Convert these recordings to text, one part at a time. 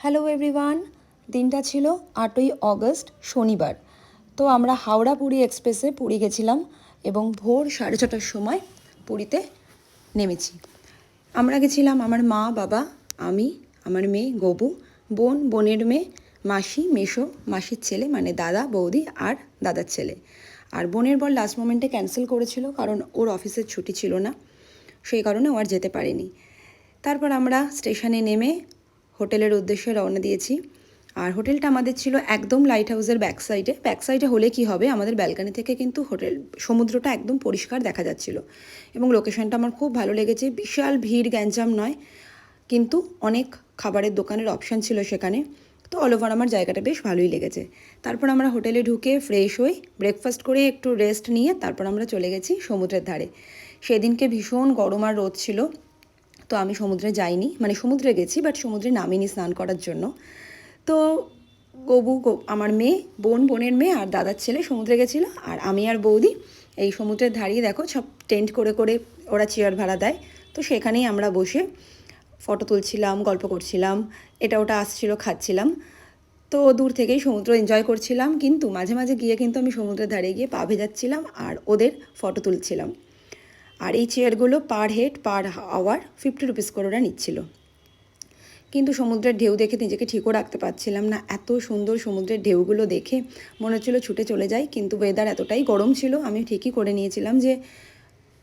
Hello everyone, দিনটা ছিল 8ই August শনিবার। তো আমরা হাওড়া পুরী এক্সপ্রেসে পুরী গেছিলাম এবং ভোর 6:30টার সময় পুরীতে নেমেছি। আমরা গেছিলাম আমার মা, বাবা, আমি, আমার মেয়ে গবু, বোন, বোনের মেয়ে, মাসি, মেসো, মাসির ছেলে মানে দাদা, বৌদি আর দাদার ছেলে। আর বোনের বর লাস্ট মোমেন্টে ক্যান্সেল করেছিল কারণ ওর অফিসের ছুটি ছিল না, সেই কারণে ও আর যেতে পারেনি। তারপর আমরা স্টেশনে নেমে হোটেলের উদ্দেশ্যে রওনা দিয়েছি। আর হোটেলটা আমাদের ছিল একদম লাইট হাউসের ব্যাক সাইডে হলে কি হবে, আমাদের ব্যালকানি থেকে কিন্তু সমুদ্রটা একদম পরিষ্কার দেখা যাচ্ছিল এবং লোকেশনটা আমার খুব ভালো লেগেছে। বিশাল ভিড় গ্যাঞ্জাম নয়, কিন্তু অনেক খাবারের দোকানের অপশান ছিল সেখানে। তো অল ওভার আমার জায়গাটা বেশ ভালোই লেগেছে। তারপর আমরা হোটেলে ঢুকে ফ্রেশ হয়ে ব্রেকফাস্ট করে একটু রেস্ট নিয়ে তারপর আমরা চলে গেছি সমুদ্রের ধারে। সেদিনকে ভীষণ গরম আর রোদ ছিল, তো আমি সমুদ্রে যাইনি, মানে সমুদ্রে গেছি বাট সমুদ্রে নামিনি স্নান করার জন্য। তো আমার মেয়ে, বোনের মেয়ে আর দাদার ছেলে সমুদ্রে গেছিলো, আর আমি আর বৌদি এই সমুদ্রের ধারিয়ে দেখো সব টেন্ট করে করে ওরা চেয়ার ভাড়া দেয়, তো সেখানেই আমরা বসে ফটো তুলছিলাম, গল্প করছিলাম, এটা ওটা আসছিল, খাচ্ছিলাম। তো দূর থেকেই সমুদ্র এনজয় করছিলাম, কিন্তু মাঝে মাঝে গিয়ে কিন্তু আমি সমুদ্রের ধারে গিয়ে পা ভেজাচ্ছিলাম আর ওদের ফটো তুলছিলাম। আর এই চেয়ারগুলো per head per hour 50 rupees করে ওরা নিচ্ছিল। কিন্তু সমুদ্রের ঢেউ দেখে নিজেকে ঠিকও রাখতে পারছিলাম না, এত সুন্দর সমুদ্রের ঢেউগুলো দেখে মনে হচ্ছিলো ছুটে চলে যাই, কিন্তু ওয়েদার এতটাই গরম ছিল আমি ঠিকই করে নিয়েছিলাম যে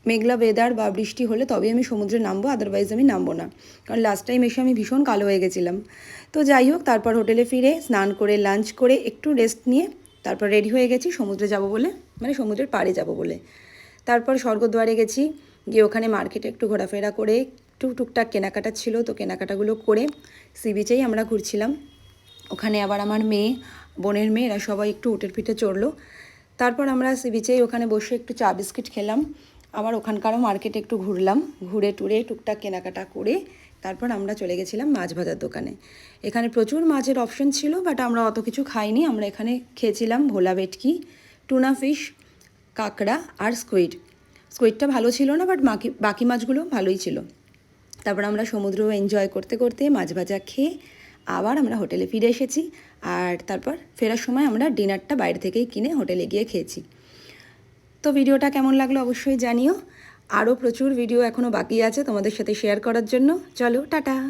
মেঘলা ওয়েদার বা বৃষ্টি হলে তবেই আমি সমুদ্রে নামবো, আদারওয়াইজ আমি নামবো না, কারণ লাস্ট টাইম এসে আমি ভীষণ কালো হয়ে গেছিলাম। তো যাই হোক, তারপর হোটেলে ফিরে স্নান করে লাঞ্চ করে একটু রেস্ট নিয়ে তারপর রেডি হয়ে গেছি সমুদ্রে যাব বলে, মানে সমুদ্রের পাড়ে যাব বলে। তারপর স্বর্গদ্বারে গেছি, গিয়ে ওখানে মার্কেটে একটু ঘোরাফেরা করে একটু টুকটাক কেনাকাটা ছিল, তো কেনাকাটাগুলো করে সি বিচেই আমরা ঘুরছিলাম। ওখানে আবার আমার মেয়ে, বোনের মেয়ে, এরা সবাই একটু উটের পিঠে চড়লো। তারপর আমরা সি বিচেই ওখানে বসে একটু চা বিস্কিট খেলাম, আবার ওখানকারও মার্কেটে একটু ঘুরলাম, ঘুরে টুরে টুকটাক কেনাকাটা করে তারপর আমরা চলে গেছিলাম মাছ ভাজার দোকানে। এখানে প্রচুর মাছের অপশন ছিল, বাট আমরা অত কিছু খাইনি। আমরা এখানে খেয়েছিলাম ভোলা ভেটকি, টুনা ফিশ, কাঁকড়া আর স্কুইডটা ভালো ছিল না, বাট বাকি মাছগুলো ভালোই ছিল। তারপর আমরা সমুদ্র এনজয় করতে করতে মাছ ভাজা খেয়ে আবার আমরা হোটেলে ফিরে এসেছি। আর তারপর ফেরার সময় আমরা ডিনারটা বাইরে থেকেই কিনে হোটেলে গিয়ে খেয়েছি। তো ভিডিওটা কেমন লাগলো অবশ্যই জানিও। আরও প্রচুর ভিডিও এখনও বাকি আছে তোমাদের সাথে শেয়ার করার জন্য। চলো টাটা।